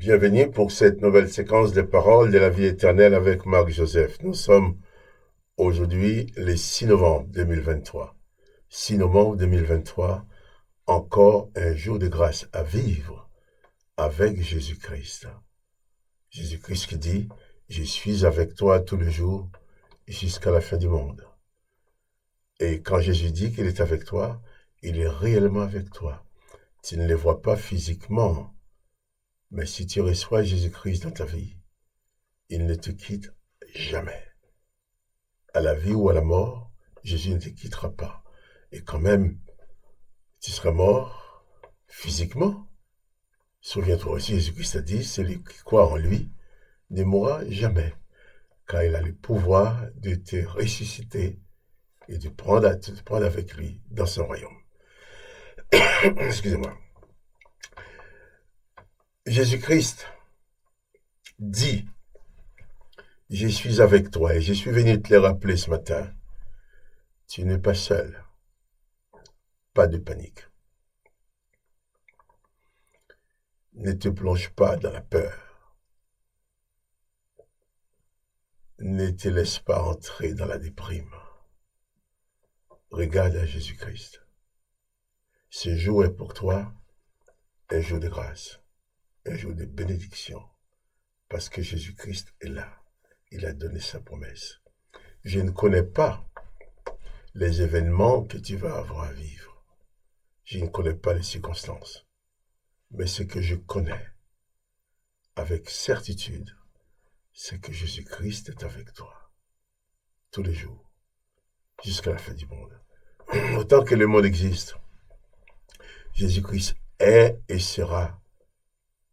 Bienvenue pour cette nouvelle séquence de paroles de la vie éternelle avec Marc Joseph. Nous sommes aujourd'hui le 6 novembre 2023. 6 novembre 2023, encore un jour de grâce à vivre avec Jésus-Christ. Jésus-Christ qui dit, je suis avec toi tous les jours jusqu'à la fin du monde. Et quand Jésus dit qu'il est avec toi, il est réellement avec toi. Tu ne le vois pas physiquement, mais si tu reçois Jésus-Christ dans ta vie, il ne te quitte jamais. À la vie ou à la mort, Jésus ne te quittera pas. Et quand même, tu seras mort physiquement. Souviens-toi aussi, Jésus-Christ a dit, celui qui croit en lui ne mourra jamais, car il a le pouvoir de te ressusciter et de te prendre avec lui dans son royaume. Excusez-moi. Jésus-Christ dit, je suis avec toi et je suis venu te le rappeler ce matin. Tu n'es pas seul. Pas de panique. Ne te plonge pas dans la peur. Ne te laisse pas entrer dans la déprime. Regarde à Jésus-Christ. Ce jour est pour toi un jour de grâce, un jour de bénédiction, parce que Jésus-Christ est là. Il a donné sa promesse. Je ne connais pas les événements que tu vas avoir à vivre. Je ne connais pas les circonstances. Mais ce que je connais avec certitude, c'est que Jésus-Christ est avec toi tous les jours, jusqu'à la fin du monde. Autant que le monde existe, Jésus-Christ est et sera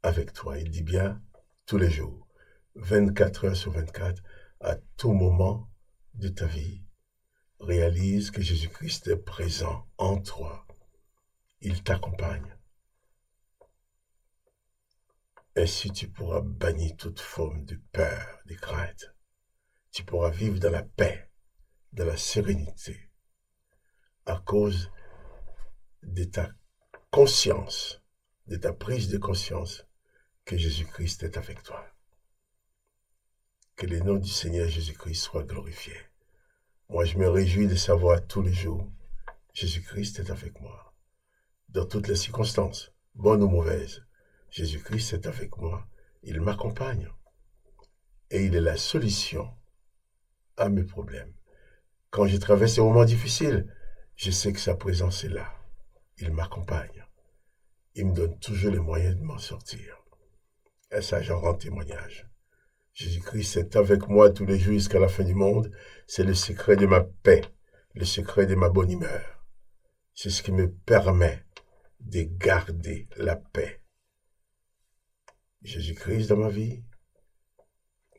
avec toi. Il dit bien tous les jours, 24 heures sur 24, à tout moment de ta vie. Réalise que Jésus-Christ est présent en toi. Il t'accompagne. Ainsi, tu pourras bannir toute forme de peur, de crainte. Tu pourras vivre dans la paix, dans la sérénité, à cause de ta conscience, de ta prise de conscience que Jésus-Christ est avec toi. Que le nom du Seigneur Jésus-Christ soit glorifié. Moi, je me réjouis de savoir tous les jours, Jésus-Christ est avec moi. Dans toutes les circonstances, bonnes ou mauvaises, Jésus-Christ est avec moi. Il m'accompagne. Et il est la solution à mes problèmes. Quand je traverse des moments difficiles, je sais que sa présence est là. Il m'accompagne. Il me donne toujours les moyens de m'en sortir. Et ça, j'en rends témoignage. Jésus-Christ est avec moi tous les jours jusqu'à la fin du monde. C'est le secret de ma paix, le secret de ma bonne humeur. C'est ce qui me permet de garder la paix. Jésus-Christ dans ma vie,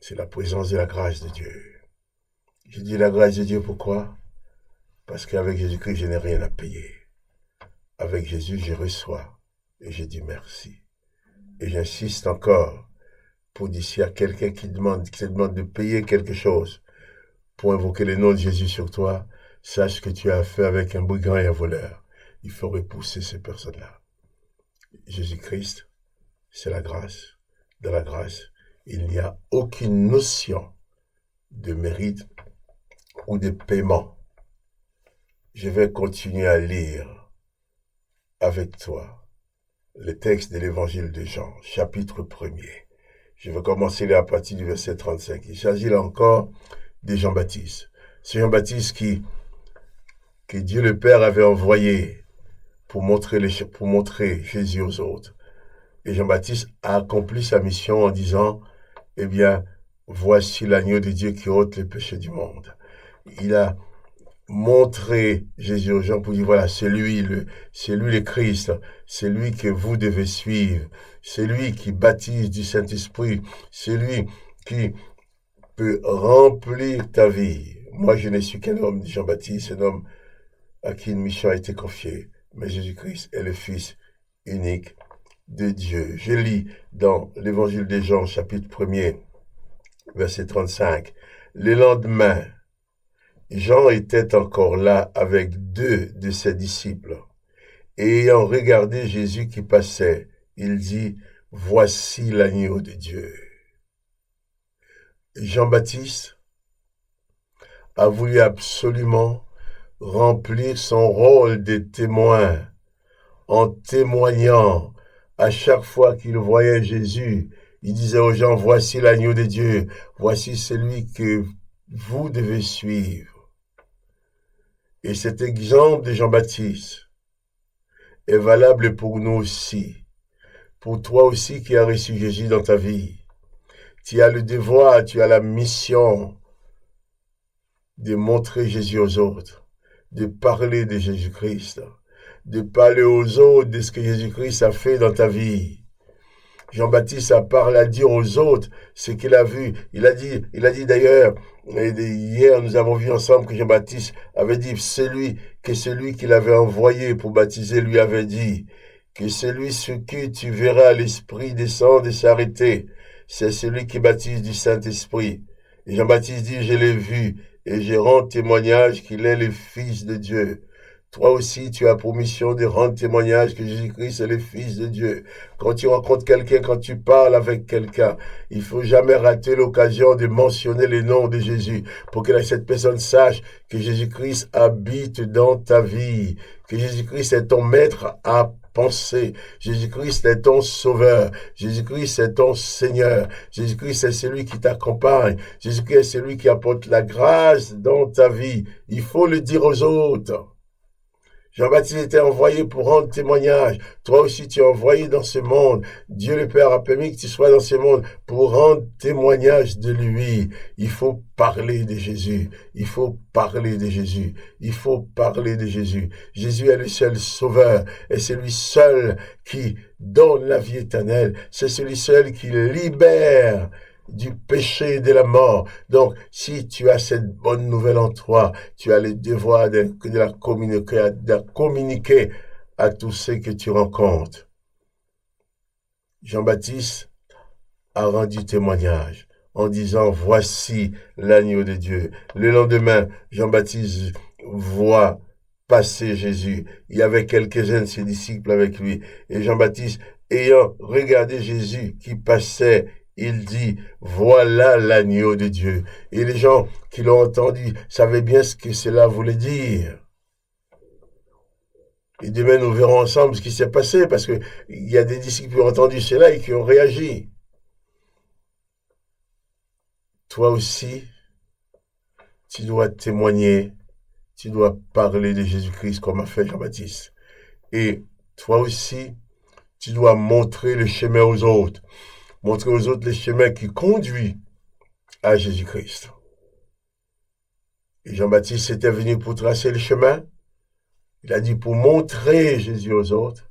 c'est la présence de la grâce de Dieu. Je dis la grâce de Dieu, pourquoi? Parce qu'avec Jésus-Christ, je n'ai rien à payer. Avec Jésus, je reçois et je dis merci. Et j'insiste encore pour dire s'il y a quelqu'un qui te demande de payer quelque chose pour invoquer le nom de Jésus sur toi, sache que tu as affaire avec un brigand et un voleur. Il faut repousser ces personnes-là. Jésus-Christ, c'est la grâce. Dans la grâce, il n'y a aucune notion de mérite ou de paiement. Je vais continuer à lire avec toi le texte de l'évangile de Jean, chapitre 1er. Je vais commencer là à partir du verset 35. Il s'agit là encore de Jean-Baptiste. C'est Jean-Baptiste que Dieu le Père avait envoyé pour montrer Jésus aux autres. Et Jean-Baptiste a accompli sa mission en disant, eh bien, voici l'agneau de Dieu qui ôte les péchés du monde. Il a montré Jésus aux gens pour dire, voilà, c'est lui le Christ, c'est lui que vous devez suivre, c'est lui qui baptise du Saint-Esprit, c'est lui qui peut remplir ta vie. Moi, je ne suis qu'un homme, dit Jean-Baptiste, un homme à qui une mission a été confiée, mais Jésus-Christ est le Fils unique de Dieu. Je lis dans l'évangile de Jean, chapitre 1er, verset 35. Le lendemain, Jean était encore là avec 2 de ses disciples. Et ayant regardé Jésus qui passait, il dit, voici l'agneau de Dieu. Jean-Baptiste a voulu absolument remplir son rôle de témoin en témoignant à chaque fois qu'il voyait Jésus. Il disait aux gens, voici l'agneau de Dieu, voici celui que vous devez suivre. Et cet exemple de Jean-Baptiste est valable pour nous aussi, pour toi aussi qui as reçu Jésus dans ta vie. Tu as le devoir, tu as la mission de montrer Jésus aux autres, de parler de Jésus-Christ, de parler aux autres de ce que Jésus-Christ a fait dans ta vie. Jean-Baptiste a parlé à dire aux autres ce qu'il a vu. Il a dit d'ailleurs, hier nous avons vu ensemble que Jean-Baptiste avait dit celui qu'il avait envoyé pour baptiser lui avait dit que celui sur qui tu verras l'Esprit descendre et s'arrêter, c'est celui qui baptise du Saint-Esprit. Et Jean-Baptiste dit, je l'ai vu et je rends témoignage qu'il est le Fils de Dieu. Toi aussi, tu as pour mission de rendre témoignage que Jésus-Christ est le Fils de Dieu. Quand tu rencontres quelqu'un, quand tu parles avec quelqu'un, il faut jamais rater l'occasion de mentionner le nom de Jésus pour que cette personne sache que Jésus-Christ habite dans ta vie, que Jésus-Christ est ton maître à penser. Jésus-Christ est ton sauveur. Jésus-Christ est ton Seigneur. Jésus-Christ est celui qui t'accompagne. Jésus-Christ est celui qui apporte la grâce dans ta vie. Il faut le dire aux autres. Jean-Baptiste était envoyé pour rendre témoignage. Toi aussi, tu es envoyé dans ce monde. Dieu le Père a permis que tu sois dans ce monde pour rendre témoignage de lui. Il faut parler de Jésus. Il faut parler de Jésus. Il faut parler de Jésus. Jésus est le seul sauveur et c'est lui seul qui donne la vie éternelle. C'est celui seul qui libère du péché et de la mort. Donc, si tu as cette bonne nouvelle en toi, tu as le devoir de la communiquer à tous ceux que tu rencontres. Jean-Baptiste a rendu témoignage en disant, voici l'agneau de Dieu. Le lendemain, Jean-Baptiste voit passer Jésus. Il y avait quelques-uns de ses disciples avec lui. Et Jean-Baptiste, ayant regardé Jésus qui passait, il dit, voilà l'agneau de Dieu. Et les gens qui l'ont entendu savaient bien ce que cela voulait dire. Et demain, nous verrons ensemble ce qui s'est passé, parce qu'il y a des disciples qui ont entendu cela et qui ont réagi. Toi aussi, tu dois témoigner, tu dois parler de Jésus-Christ comme a fait Jean-Baptiste. Et toi aussi, tu dois montrer le chemin aux autres. Montrer aux autres le chemin qui conduit à Jésus-Christ. Et Jean-Baptiste était venu pour tracer le chemin. Il a dit pour montrer Jésus aux autres.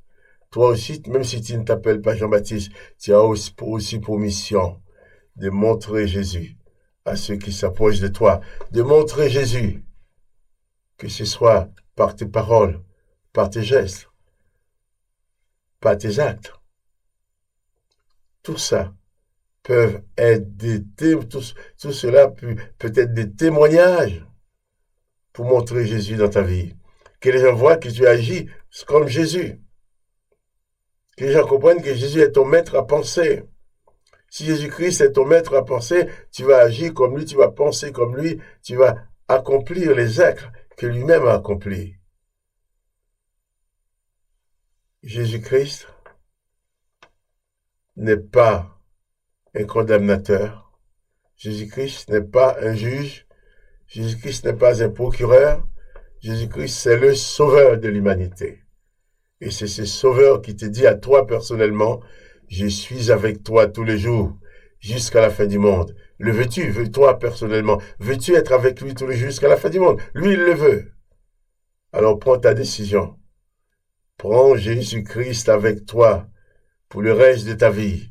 Toi aussi, même si tu ne t'appelles pas Jean-Baptiste, tu as aussi pour mission de montrer Jésus à ceux qui s'approchent de toi. De montrer Jésus, que ce soit par tes paroles, par tes gestes, par tes actes. Tout ça peuvent être tout cela peut être des témoignages pour montrer Jésus dans ta vie. Que les gens voient que tu agis comme Jésus. Que les gens comprennent que Jésus est ton maître à penser. Si Jésus-Christ est ton maître à penser, tu vas agir comme lui, tu vas penser comme lui, tu vas accomplir les actes que lui-même a accomplis. Jésus-Christ n'est pas un condamnateur. Jésus-Christ n'est pas un juge. Jésus-Christ n'est pas un procureur. Jésus-Christ, c'est le sauveur de l'humanité. Et c'est ce sauveur qui te dit à toi personnellement, je suis avec toi tous les jours, jusqu'à la fin du monde. Le veux-tu, toi personnellement, veux-tu être avec lui tous les jours jusqu'à la fin du monde? Lui, il le veut. Alors prends ta décision. Prends Jésus-Christ avec toi pour le reste de ta vie.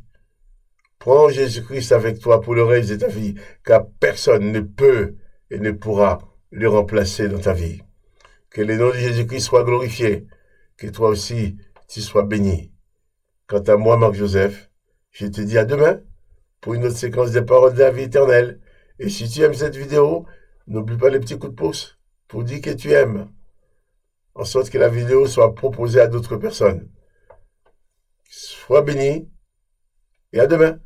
Prends Jésus-Christ avec toi pour le reste de ta vie, car personne ne peut et ne pourra le remplacer dans ta vie. Que le nom de Jésus-Christ soit glorifié, que toi aussi tu sois béni. Quant à moi, Marc-Joseph, je te dis à demain pour une autre séquence des paroles de la vie éternelle. Et si tu aimes cette vidéo, n'oublie pas les petits coups de pouce pour dire que tu aimes, en sorte que la vidéo soit proposée à d'autres personnes. Sois béni et à demain.